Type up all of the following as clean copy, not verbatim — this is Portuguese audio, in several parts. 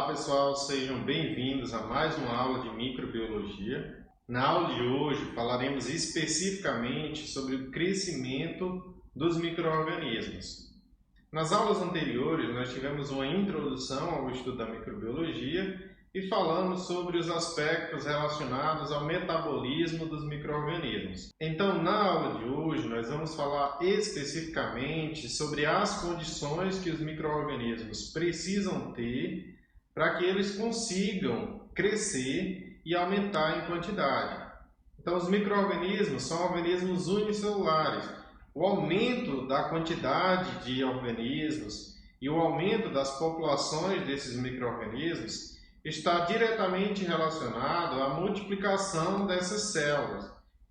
pessoal, sejam bem-vindos a mais uma aula de microbiologia. Na aula de hoje falaremos especificamente sobre o crescimento dos micro-organismos. Nas aulas anteriores nós tivemos uma introdução ao estudo da microbiologia e falamos sobre os aspectos relacionados ao metabolismo dos micro-organismos. Então, na aula de hoje nós vamos falar especificamente sobre as condições que os micro-organismos precisam ter para que eles consigam crescer e aumentar em quantidade. Então, os micro-organismos são organismos unicelulares. O aumento da quantidade de organismos e o aumento das populações desses micro-organismos está diretamente relacionado à multiplicação dessas células.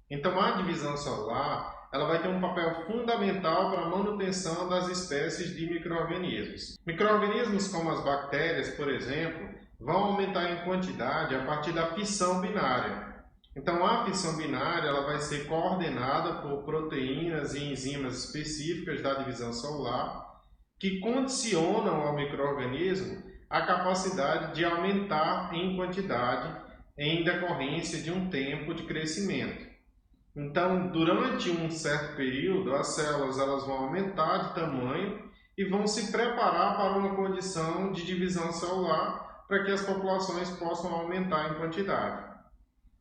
Então, a divisão celular ela vai ter um papel fundamental para a manutenção das espécies de micro-organismos. Micro-organismos como as bactérias, por exemplo, vão aumentar em quantidade a partir da fissão binária. Então, a fissão binária ela vai ser coordenada por proteínas e enzimas específicas da divisão celular que condicionam ao micro-organismo a capacidade de aumentar em quantidade em decorrência de um tempo de crescimento. Então, durante um certo período, as células elas vão aumentar de tamanho e vão se preparar para uma condição de divisão celular para que as populações possam aumentar em quantidade.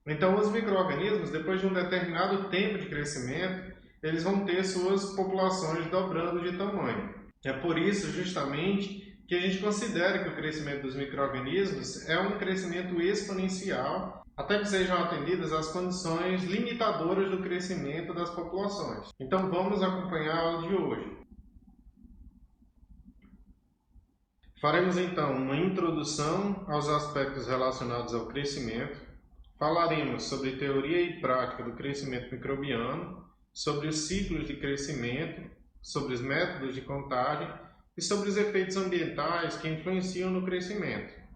Então, os micro-organismos, depois de um determinado tempo de crescimento, eles vão ter suas populações dobrando de tamanho. É por isso, justamente, que a gente considera que o crescimento dos micro-organismos é um crescimento exponencial, até que sejam atendidas as condições limitadoras do crescimento das populações. Então, vamos acompanhar a aula de hoje. Faremos, então, uma introdução aos aspectos relacionados ao crescimento. Falaremos sobre teoria e prática do crescimento microbiano, sobre os ciclos de crescimento, sobre os métodos de contagem e sobre os efeitos ambientais que influenciam no crescimento.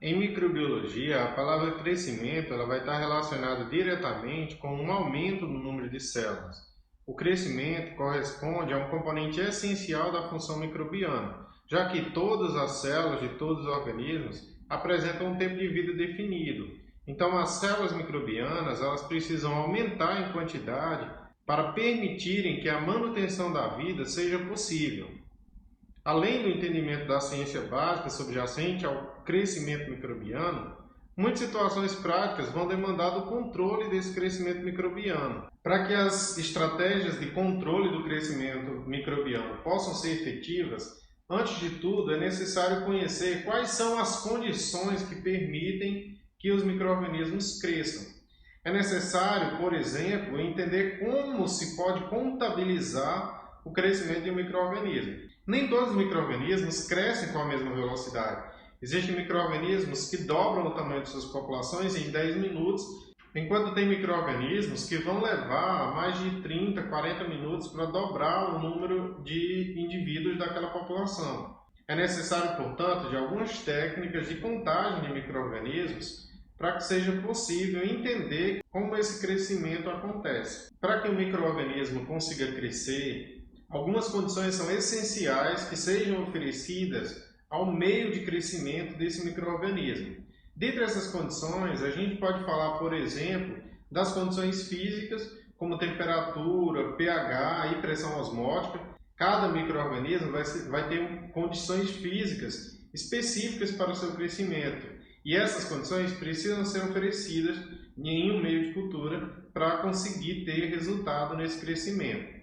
Em microbiologia, a palavra crescimento ela vai estar relacionada diretamente com um aumento no número de células. O crescimento corresponde a um componente essencial da função microbiana, já que todas as células de todos os organismos apresentam um tempo de vida definido. Então, as células microbianas elas precisam aumentar em quantidade para permitirem que a manutenção da vida seja possível. Além do entendimento da ciência básica subjacente ao crescimento microbiano, muitas situações práticas vão demandar do controle desse crescimento microbiano. Para que as estratégias de controle do crescimento microbiano possam ser efetivas, antes de tudo é necessário conhecer quais são as condições que permitem que os micro-organismos cresçam. É necessário, por exemplo, entender como se pode contabilizar o crescimento de um micro-organismo. Nem todos os micro-organismos crescem com a mesma velocidade. Existem micro-organismos que dobram o tamanho de suas populações em 10 minutos, enquanto tem micro-organismos que vão levar mais de 30, 40 minutos para dobrar o número de indivíduos daquela população. É necessário, portanto, de algumas técnicas de contagem de micro-organismos para que seja possível entender como esse crescimento acontece. Para que o micro-organismo consiga crescer, algumas condições são essenciais que sejam oferecidas ao meio de crescimento desse micro-organismo. Dentre essas condições, a gente pode falar, por exemplo, das condições físicas, como temperatura, pH e pressão osmótica. Cada micro-organismo vai ter condições físicas específicas para o seu crescimento. E essas condições precisam ser oferecidas em um meio de cultura para conseguir ter resultado nesse crescimento.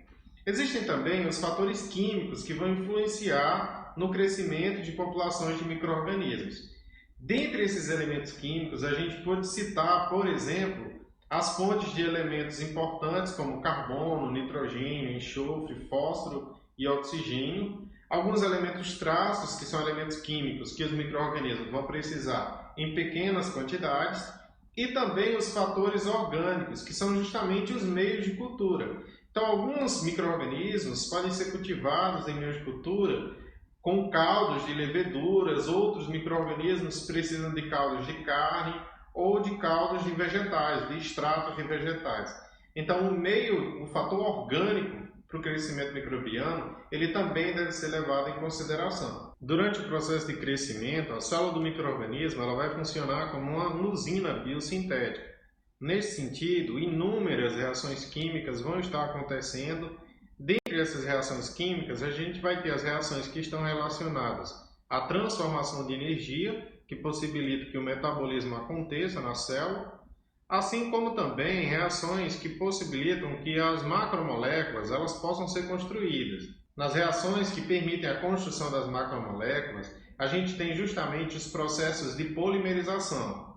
Existem também os fatores químicos que vão influenciar no crescimento de populações de micro-organismos. Dentre esses elementos químicos, a gente pode citar, por exemplo, as fontes de elementos importantes como carbono, nitrogênio, enxofre, fósforo e oxigênio, alguns elementos traços, que são elementos químicos que os micro-organismos vão precisar em pequenas quantidades, e também os fatores orgânicos, que são justamente os meios de cultura. Então, alguns micro-organismos podem ser cultivados em meios de cultura com caldos de leveduras, outros micro-organismos precisam de caldos de carne ou de caldos de vegetais, de extratos de vegetais. Então, o fator orgânico para o crescimento microbiano, ele também deve ser levado em consideração. Durante o processo de crescimento, a célula do micro-organismo ela vai funcionar como uma usina biosintética. Nesse sentido, inúmeras reações químicas vão estar acontecendo. Dentre essas reações químicas, a gente vai ter as reações que estão relacionadas à transformação de energia, que possibilita que o metabolismo aconteça na célula, assim como também reações que possibilitam que as macromoléculas elas possam ser construídas. Nas reações que permitem a construção das macromoléculas, a gente tem justamente os processos de polimerização.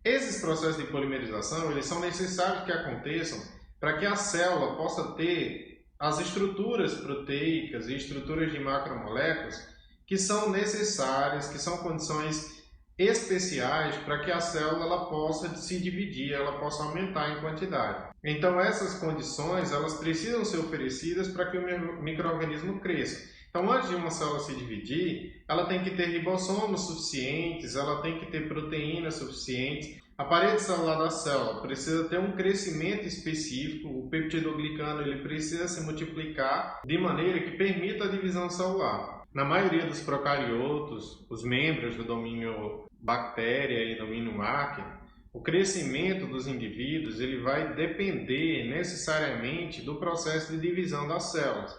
Esses processos de polimerização eles são necessários que aconteçam para que a célula possa ter as estruturas proteicas e estruturas de macromoléculas que são necessárias, que são condições especiais para que a célula ela possa se dividir, ela possa aumentar em quantidade. Então essas condições elas precisam ser oferecidas para que o micro-organismo cresça. Então antes de uma célula se dividir, ela tem que ter ribossomos suficientes, ela tem que ter proteínas suficientes. A parede celular da célula precisa ter um crescimento específico, o peptidoglicano ele precisa se multiplicar de maneira que permita a divisão celular. Na maioria dos procariotos, os membros do domínio bactéria e domínio arquea, o crescimento dos indivíduos ele vai depender necessariamente do processo de divisão das células,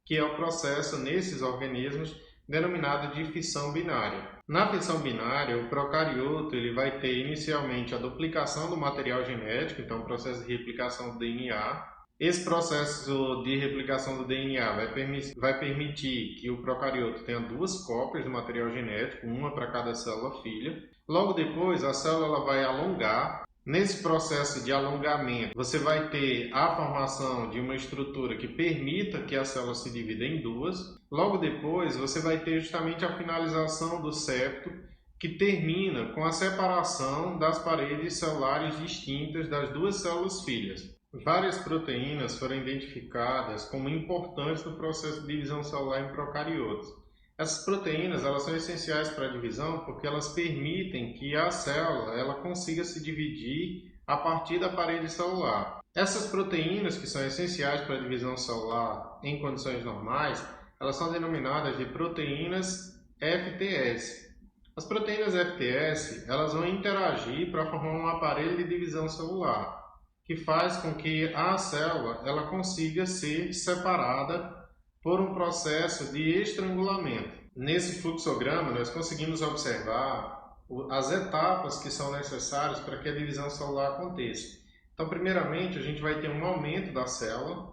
que é o processo nesses organismos denominado de fissão binária. Na fissão binária, o procarioto ele vai ter inicialmente a duplicação do material genético, então o processo de replicação do DNA. Esse processo de replicação do DNA vai permitir que o procarioto tenha duas cópias do material genético, uma para cada célula filha. Logo depois, a célula ela vai alongar. Nesse processo de alongamento, você vai ter a formação de uma estrutura que permita que a célula se divida em duas. Logo depois, você vai ter justamente a finalização do septo, que termina com a separação das paredes celulares distintas das duas células filhas. Várias proteínas foram identificadas como importantes no processo de divisão celular em procariotos. Essas proteínas elas são essenciais para a divisão porque elas permitem que a célula ela consiga se dividir a partir da parede celular. Essas proteínas que são essenciais para a divisão celular em condições normais, elas são denominadas de proteínas FTS. As proteínas FTS elas vão interagir para formar um aparelho de divisão celular, que faz com que a célula ela consiga ser separada por um processo de estrangulamento. Nesse fluxograma, nós conseguimos observar as etapas que são necessárias para que a divisão celular aconteça. Então, primeiramente, a gente vai ter um aumento da célula.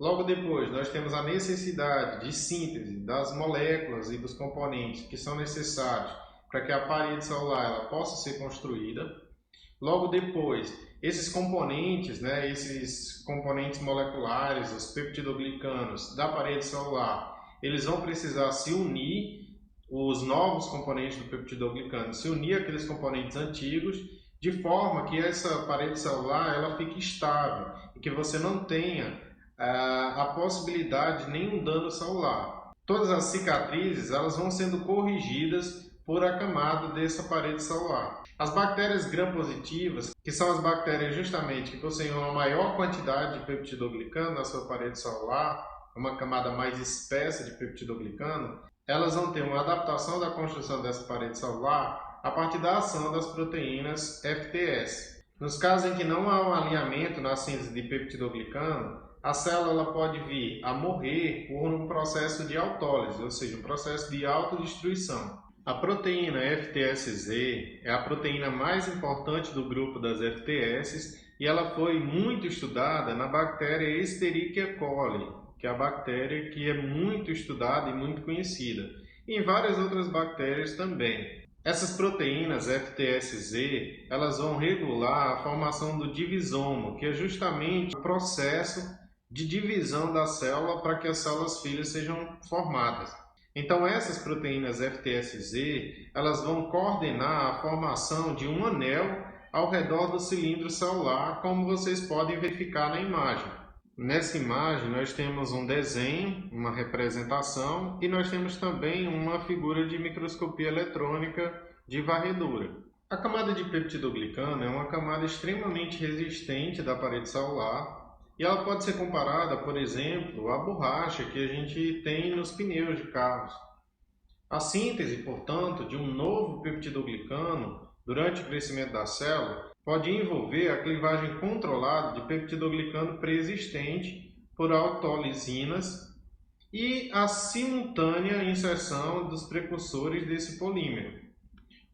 Logo depois, nós temos a necessidade de síntese das moléculas e dos componentes que são necessários para que a parede celular ela possa ser construída. Logo depois, esses componentes moleculares, os peptidoglicanos da parede celular, eles vão precisar se unir, os novos componentes do peptidoglicano, se unir àqueles componentes antigos, de forma que essa parede celular ela fique estável e que você não tenha a possibilidade de nenhum dano celular. Todas as cicatrizes elas vão sendo corrigidas por a camada dessa parede celular. As bactérias gram-positivas, que são as bactérias justamente que possuem uma maior quantidade de peptidoglicano na sua parede celular, uma camada mais espessa de peptidoglicano, elas vão ter uma adaptação da construção dessa parede celular a partir da ação das proteínas FTS. Nos casos em que não há um alinhamento na síntese de peptidoglicano, a célula pode vir a morrer por um processo de autólise, ou seja, um processo de autodestruição. A proteína FTSZ é a proteína mais importante do grupo das FTS e ela foi muito estudada na bactéria Escherichia coli, que é a bactéria que é muito estudada e muito conhecida, e em várias outras bactérias também. Essas proteínas FTSZ elas vão regular a formação do divisomo, que é justamente o processo de divisão da célula para que as células filhas sejam formadas. Então essas proteínas FTSZ elas vão coordenar a formação de um anel ao redor do cilindro celular, como vocês podem verificar na imagem. Nessa imagem nós temos um desenho, uma representação e nós temos também uma figura de microscopia eletrônica de varredura. A camada de peptidoglicano é uma camada extremamente resistente da parede celular E ela pode ser comparada, por exemplo, à borracha que a gente tem nos pneus de carros. A síntese, portanto, de um novo peptidoglicano durante o crescimento da célula pode envolver a clivagem controlada de peptidoglicano pré-existente por autolisinas e a simultânea inserção dos precursores desse polímero.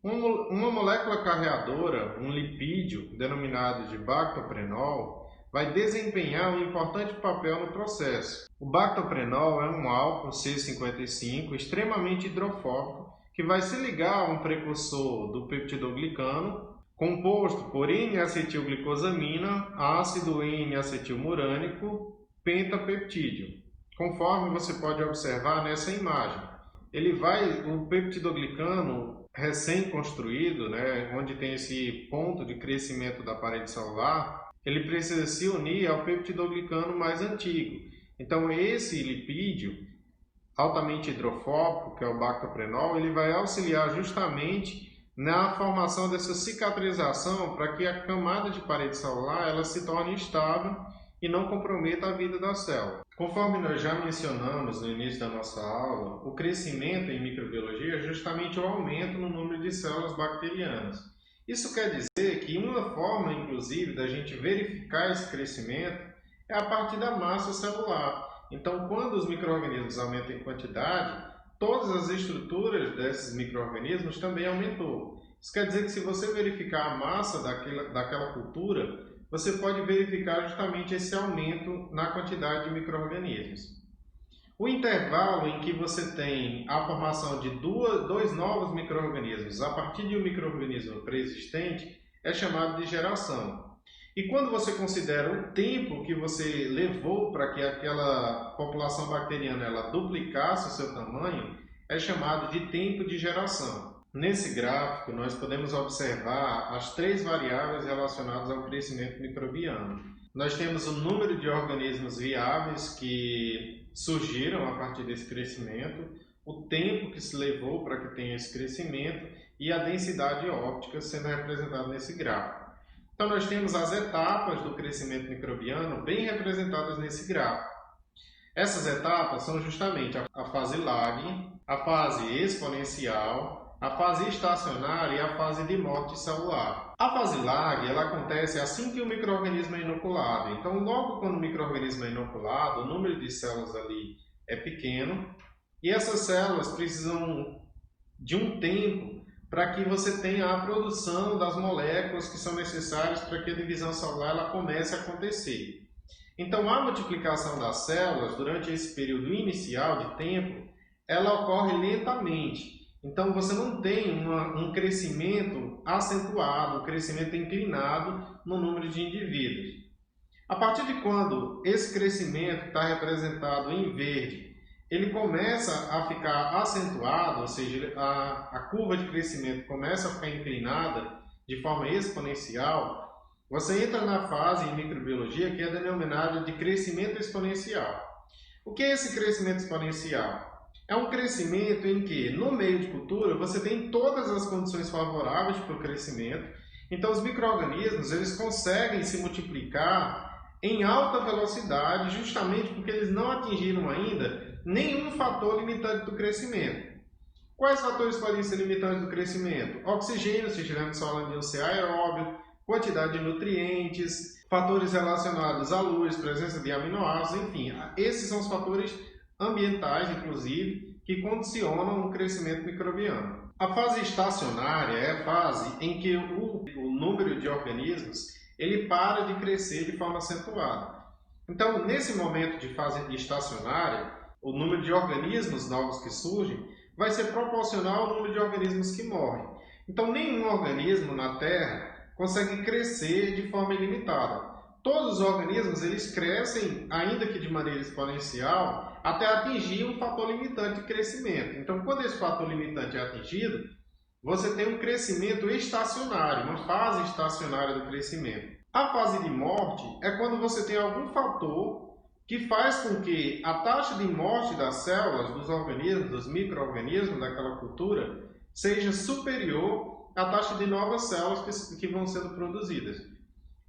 Uma molécula carreadora, um lipídio denominado de bactoprenol, vai desempenhar um importante papel no processo. O bactoprenol é um álcool C55 extremamente hidrofóbico que vai se ligar a um precursor do peptidoglicano composto por N-acetilglicosamina, ácido N-acetilmurânico, pentapeptídeo, conforme você pode observar nessa imagem. O peptidoglicano recém-construído, onde tem esse ponto de crescimento da parede celular, ele precisa se unir ao peptidoglicano mais antigo. Então, esse lipídio altamente hidrofóbico, que é o bactoprenol, ele vai auxiliar justamente na formação dessa cicatrização para que a camada de parede celular ela se torne estável e não comprometa a vida da célula. Conforme nós já mencionamos no início da nossa aula, o crescimento em microbiologia é justamente o aumento no número de células bacterianas. Isso quer dizer que uma forma, inclusive, da gente verificar esse crescimento é a partir da massa celular. Então, quando os micro-organismos aumentam em quantidade, todas as estruturas desses micro-organismos também aumentou. Isso quer dizer que se você verificar a massa daquela cultura, você pode verificar justamente esse aumento na quantidade de micro-organismos. O intervalo em que você tem a formação de dois novos micro-organismos a partir de um micro-organismo pré-existente é chamado de geração. E quando você considera o tempo que você levou para que aquela população bacteriana ela duplicasse o seu tamanho, é chamado de tempo de geração. Nesse gráfico, nós podemos observar as três variáveis relacionadas ao crescimento microbiano. Nós temos o número de organismos viáveis que surgiram a partir desse crescimento, o tempo que se levou para que tenha esse crescimento e a densidade óptica sendo representada nesse gráfico. Então, nós temos as etapas do crescimento microbiano bem representadas nesse gráfico. Essas etapas são justamente a fase lag, a fase exponencial, a fase estacionária e a fase de morte celular. A fase lag ela acontece assim que o micro-organismo é inoculado. Então, logo quando o micro-organismo é inoculado, o número de células ali é pequeno e essas células precisam de um tempo para que você tenha a produção das moléculas que são necessárias para que a divisão celular ela comece a acontecer. Então, a multiplicação das células durante esse período inicial de tempo, ela ocorre lentamente. Então, você não tem um crescimento acentuado, um crescimento inclinado no número de indivíduos. A partir de quando esse crescimento está representado em verde, ele começa a ficar acentuado, ou seja, a curva de crescimento começa a ficar inclinada de forma exponencial, você entra na fase em microbiologia que é denominada de crescimento exponencial. O que é esse crescimento exponencial? É um crescimento em que, no meio de cultura, você tem todas as condições favoráveis para o crescimento. Então, os micro-organismos eles conseguem se multiplicar em alta velocidade, justamente porque eles não atingiram ainda nenhum fator limitante do crescimento. Quais fatores podem ser limitantes do crescimento? Oxigênio, se estivermos falando de um ser aeróbio, quantidade de nutrientes, fatores relacionados à luz, presença de aminoácidos, enfim. Esses são os fatores ambientais, inclusive, que condicionam o crescimento microbiano. A fase estacionária é a fase em que o número de organismos ele para de crescer de forma acentuada. Então, nesse momento de fase estacionária, o número de organismos novos que surgem vai ser proporcional ao número de organismos que morrem. Então, nenhum organismo na Terra consegue crescer de forma ilimitada. Todos os organismos eles crescem, ainda que de maneira exponencial, até atingir um fator limitante de crescimento. Então, quando esse fator limitante é atingido, você tem um crescimento estacionário, uma fase estacionária do crescimento. A fase de morte é quando você tem algum fator que faz com que a taxa de morte das células, dos organismos, dos micro-organismos daquela cultura, seja superior à taxa de novas células que vão sendo produzidas.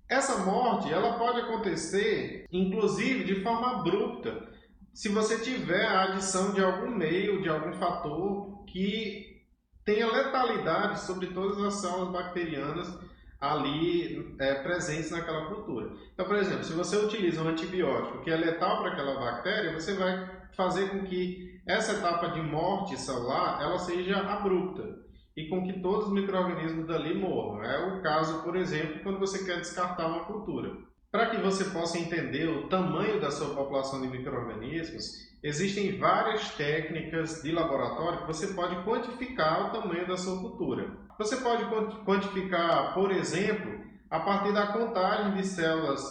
Essa morte ela pode acontecer, inclusive, de forma abrupta, se você tiver a adição de algum meio, de algum fator que tenha letalidade sobre todas as células bacterianas ali presentes naquela cultura. Então, por exemplo, se você utiliza um antibiótico que é letal para aquela bactéria, você vai fazer com que essa etapa de morte celular ela seja abrupta e com que todos os micro-organismos dali morram. É o caso, por exemplo, quando você quer descartar uma cultura. Para que você possa entender o tamanho da sua população de micro-organismos, existem várias técnicas de laboratório que você pode quantificar o tamanho da sua cultura. Você pode quantificar, por exemplo, a partir da contagem de células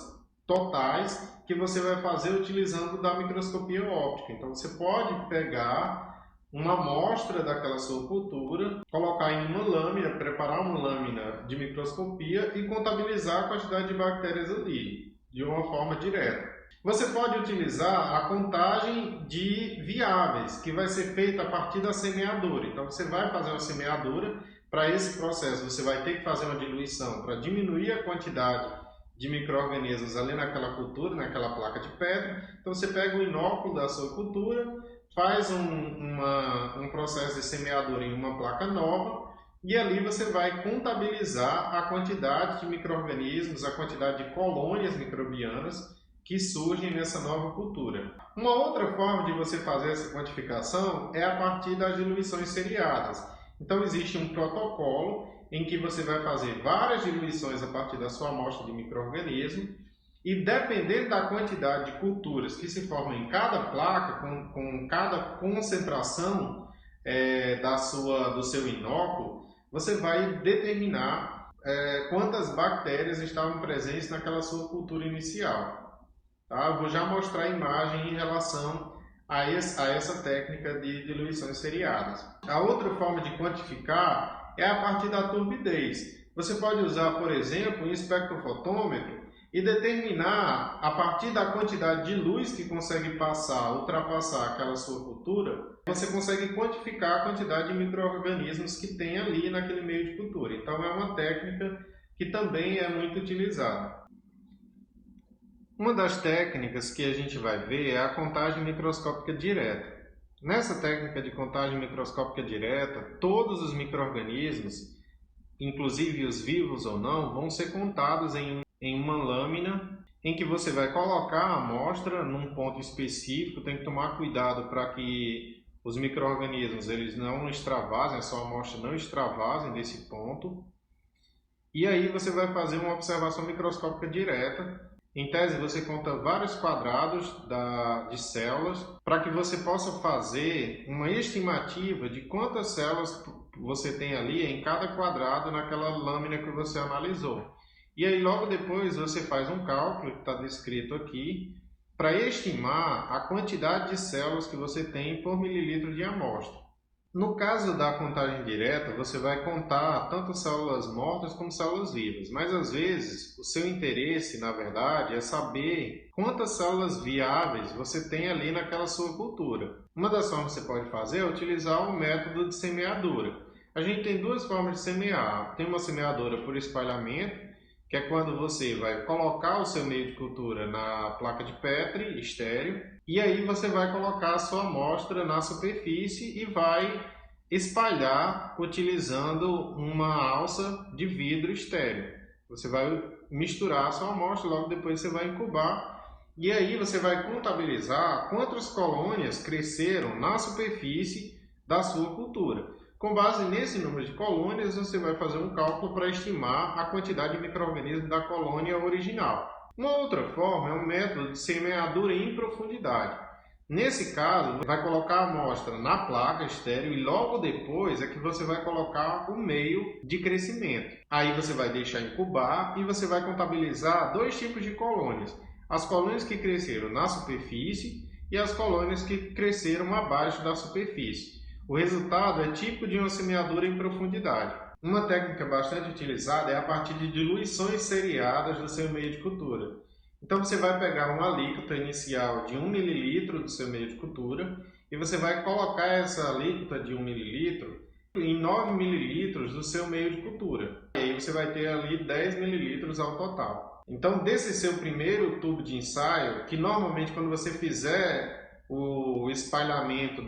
totais que você vai fazer utilizando da microscopia óptica. Então, você pode pegar uma amostra daquela sua cultura, colocar em uma lâmina, preparar uma lâmina de microscopia e contabilizar a quantidade de bactérias ali, de uma forma direta. Você pode utilizar a contagem de viáveis, que vai ser feita a partir da semeadura. Então, você vai fazer uma semeadura. Para esse processo, você vai ter que fazer uma diluição para diminuir a quantidade de micro-organismos ali naquela cultura, naquela placa de Petri. Então, você pega o inóculo da sua cultura, faz um processo de semeadura em uma placa nova e ali você vai contabilizar a quantidade de micro-organismos, a quantidade de colônias microbianas que surgem nessa nova cultura. Uma outra forma de você fazer essa quantificação é a partir das diluições seriadas. Então existe um protocolo em que você vai fazer várias diluições a partir da sua amostra de micro-organismo e dependendo da quantidade de culturas que se formam em cada placa, com cada concentração do seu inóculo, você vai determinar quantas bactérias estavam presentes naquela sua cultura inicial. Tá? Eu vou já mostrar a imagem em relação a essa técnica de diluições seriadas. A outra forma de quantificar é a partir da turbidez. Você pode usar, por exemplo, um espectrofotômetro e determinar, a partir da quantidade de luz que consegue ultrapassar aquela sua cultura, você consegue quantificar a quantidade de micro-organismos que tem ali naquele meio de cultura. Então é uma técnica que também é muito utilizada. Uma das técnicas que a gente vai ver é a contagem microscópica direta. Nessa técnica de contagem microscópica direta, todos os micro-organismos, inclusive os vivos ou não, vão ser contados em uma lâmina em que você vai colocar a amostra num ponto específico. Tem que tomar cuidado para que os micro-organismos eles não extravasem, a sua amostra não extravasem desse ponto. E aí você vai fazer uma observação microscópica direta. Em tese, você conta vários quadrados de células para que você possa fazer uma estimativa de quantas células você tem ali em cada quadrado naquela lâmina que você analisou. E aí, logo depois, você faz um cálculo, que está descrito aqui, para estimar a quantidade de células que você tem por mililitro de amostra. No caso da contagem direta, você vai contar tanto células mortas como células vivas, mas às vezes o seu interesse, na verdade, é saber quantas células viáveis você tem ali naquela sua cultura. Uma das formas que você pode fazer é utilizar o método de semeadura. A gente tem duas formas de semear. Tem uma semeadura por espalhamento, que é quando você vai colocar o seu meio de cultura na placa de Petri estéreo, e aí você vai colocar a sua amostra na superfície e vai espalhar utilizando uma alça de vidro estéreo. Você vai misturar a sua amostra, logo depois você vai incubar, e aí você vai contabilizar quantas colônias cresceram na superfície da sua cultura. Com base nesse número de colônias, você vai fazer um cálculo para estimar a quantidade de micro-organismos da colônia original. Uma outra forma é um método de semeadura em profundidade. Nesse caso, vai colocar a amostra na placa estéreo e logo depois é que você vai colocar o meio de crescimento. Aí você vai deixar incubar e você vai contabilizar dois tipos de colônias. As colônias que cresceram na superfície e as colônias que cresceram abaixo da superfície. O resultado é típico de uma semeadura em profundidade. Uma técnica bastante utilizada é a partir de diluições seriadas do seu meio de cultura. Então você vai pegar uma alíquota inicial de 1 ml do seu meio de cultura e você vai colocar essa alíquota de 1 ml em 9 mililitros do seu meio de cultura. E aí você vai ter ali 10 mililitros ao total. Então, desse seu primeiro tubo de ensaio, que normalmente quando você fizer o espalhamento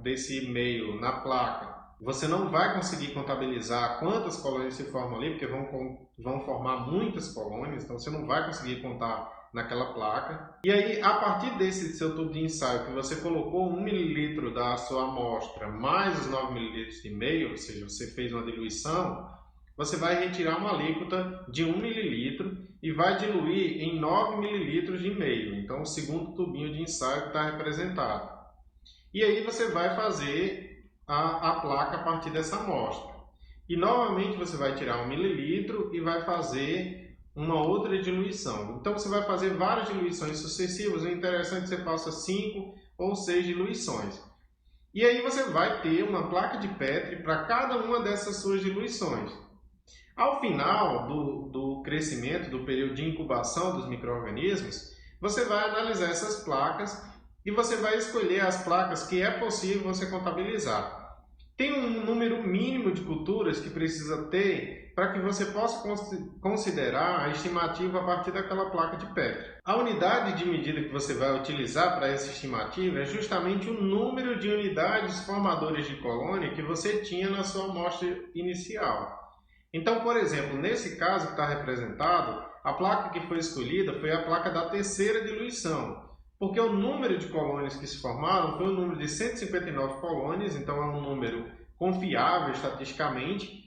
desse meio na placa, você não vai conseguir contabilizar quantas colônias se formam ali, porque vão formar muitas colônias, então você não vai conseguir contar naquela placa. E aí, a partir desse seu tubo de ensaio, que você colocou 1 mililitro da sua amostra mais os 9 mililitros de meio, ou seja, você fez uma diluição, você vai retirar uma alíquota de 1 mililitro e vai diluir em 9 mililitros de meio. Então, o segundo tubinho de ensaio que está representado. E aí você vai fazer a placa a partir dessa amostra. E novamente você vai tirar 1 mililitro e vai fazer uma outra diluição. Então você vai fazer várias diluições sucessivas. O interessante é que você faça 5 ou 6 diluições. E aí você vai ter uma placa de Petri para cada uma dessas suas diluições. Ao final do crescimento, do período de incubação dos micro-organismos, você vai analisar essas placas e você vai escolher as placas que é possível você contabilizar. Tem um número mínimo de culturas que precisa ter para que você possa considerar a estimativa a partir daquela placa de Petri. A unidade de medida que você vai utilizar para essa estimativa é justamente o número de unidades formadoras de colônia que você tinha na sua amostra inicial. Então, por exemplo, nesse caso que está representado, a placa que foi escolhida foi a placa da terceira diluição, porque o número de colônias que se formaram foi o número de 159 colônias, então é um número confiável estatisticamente,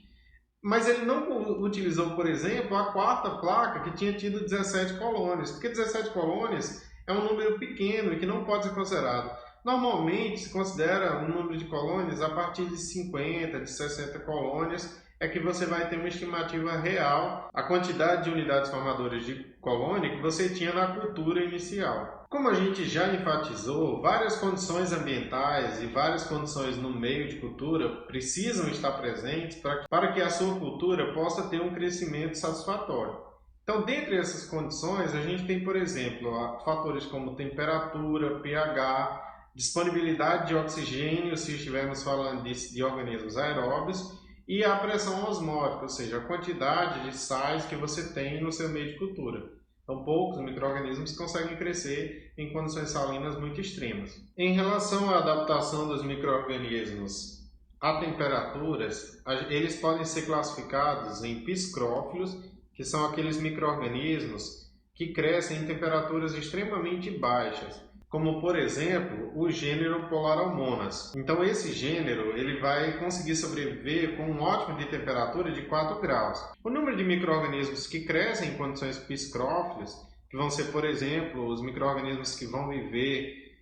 mas ele não utilizou, por exemplo, a quarta placa que tinha tido 17 colônias, porque 17 colônias é um número pequeno e que não pode ser considerado. Normalmente se considera um número de colônias a partir de 50, de 60 colônias, é que você vai ter uma estimativa real, a quantidade de unidades formadoras de colônia que você tinha na cultura inicial. Como a gente já enfatizou, várias condições ambientais e várias condições no meio de cultura precisam estar presentes para que a sua cultura possa ter um crescimento satisfatório. Então, dentre essas condições, a gente tem, por exemplo, fatores como temperatura, pH, disponibilidade de oxigênio, se estivermos falando de organismos aeróbios, e a pressão osmótica, ou seja, a quantidade de sais que você tem no seu meio de cultura. Então, poucos micro-organismos conseguem crescer em condições salinas muito extremas. Em relação à adaptação dos micro-organismos a temperaturas, eles podem ser classificados em piscrófilos, que são aqueles micro-organismos que crescem em temperaturas extremamente baixas, como por exemplo o gênero Polaralmonas. Então esse gênero ele vai conseguir sobreviver com um ótimo de temperatura de 4 graus. O número de micro-organismos que crescem em condições piscrófilas, que vão ser, por exemplo, os micro-organismos que vão viver,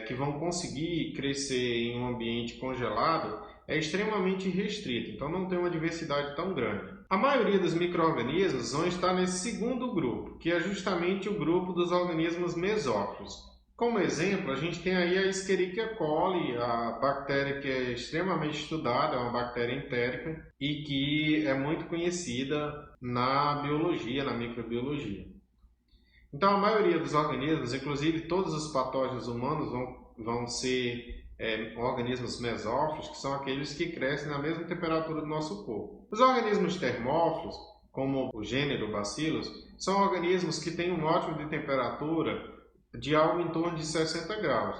que vão conseguir crescer em um ambiente congelado, é extremamente restrito, então não tem uma diversidade tão grande. A maioria dos micro-organismos vão estar nesse segundo grupo, que é justamente o grupo dos organismos mesófilos. Como exemplo, a gente tem aí a Escherichia coli, a bactéria que é extremamente estudada, é uma bactéria entérica e que é muito conhecida na biologia, na microbiologia. Então, a maioria dos organismos, inclusive todos os patógenos humanos, vão ser organismos mesófilos, que são aqueles que crescem na mesma temperatura do nosso corpo. Os organismos termófilos, como o gênero Bacillus, são organismos que têm um ótimo de temperatura de algo em torno de 60 graus.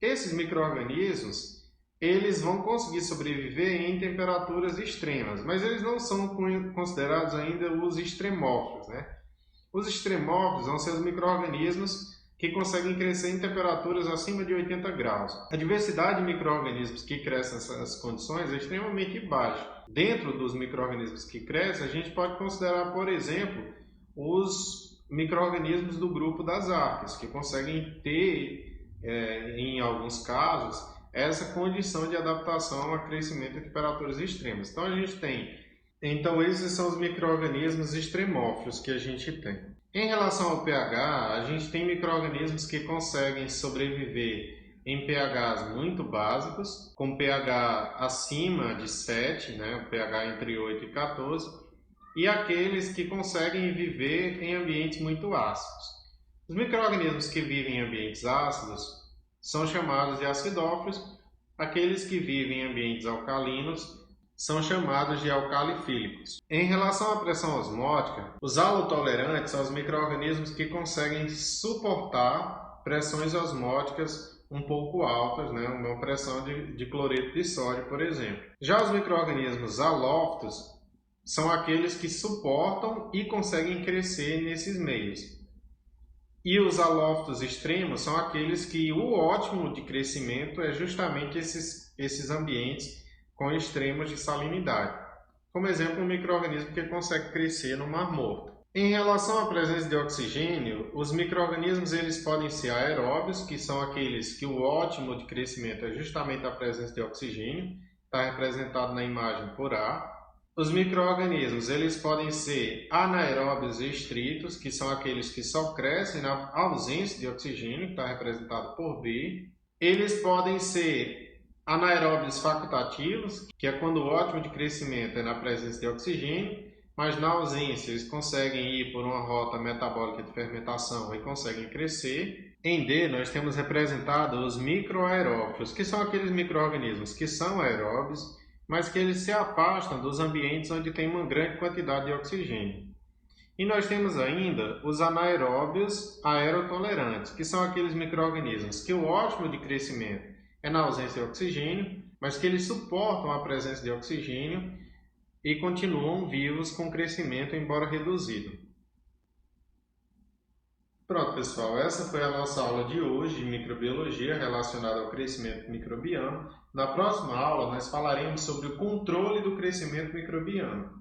Esses micro-organismos, eles vão conseguir sobreviver em temperaturas extremas, mas eles não são considerados ainda os extremófilos, né? Os extremófilos vão ser os micro-organismos que conseguem crescer em temperaturas acima de 80 graus. A diversidade de micro-organismos que crescem nessas condições é extremamente baixa. Dentro dos micro-organismos que crescem, a gente pode considerar, por exemplo, os micro-organismos do grupo das arqueias, que conseguem ter, em alguns casos, essa condição de adaptação a crescimento em temperaturas extremas. Então, a gente tem... Então, esses são os micro-organismos extremófilos que a gente tem. Em relação ao pH, a gente tem micro-organismos que conseguem sobreviver em pHs muito básicos, com pH acima de 7, né, pH entre 8 e 14, e aqueles que conseguem viver em ambientes muito ácidos. Os micro-organismos que vivem em ambientes ácidos são chamados de acidófilos, Aqueles que vivem em ambientes alcalinos são chamados de alcalifílicos. Em relação à pressão osmótica, os halotolerantes são os micro-organismos que conseguem suportar pressões osmóticas um pouco altas, uma pressão de cloreto de sódio, por exemplo. Já os micro-organismos halófitos são aqueles que suportam e conseguem crescer nesses meios. E os halófitos extremos são aqueles que o ótimo de crescimento é justamente esses ambientes com extremos de salinidade. Como exemplo, um micro-organismo que consegue crescer no Mar Morto. Em relação à presença de oxigênio, os micro-organismos eles podem ser aeróbios, que são aqueles que o ótimo de crescimento é justamente a presença de oxigênio, está representado na imagem por A. Os micro-organismos eles podem ser anaeróbios estritos, que são aqueles que só crescem na ausência de oxigênio, que está representado por B. Eles podem ser anaeróbios facultativos, que é quando o ótimo de crescimento é na presença de oxigênio, mas na ausência eles conseguem ir por uma rota metabólica de fermentação e conseguem crescer. Em D, nós temos representado os microaerófilos, que são aqueles micro-organismos que são aeróbios, mas que eles se afastam dos ambientes onde tem uma grande quantidade de oxigênio. E nós temos ainda os anaeróbios aerotolerantes, que são aqueles micro-organismos que o ótimo de crescimento é na ausência de oxigênio, mas que eles suportam a presença de oxigênio e continuam vivos com crescimento, embora reduzido. Pronto, pessoal, essa foi a nossa aula de hoje de microbiologia relacionada ao crescimento microbiano. Na próxima aula, nós falaremos sobre o controle do crescimento microbiano.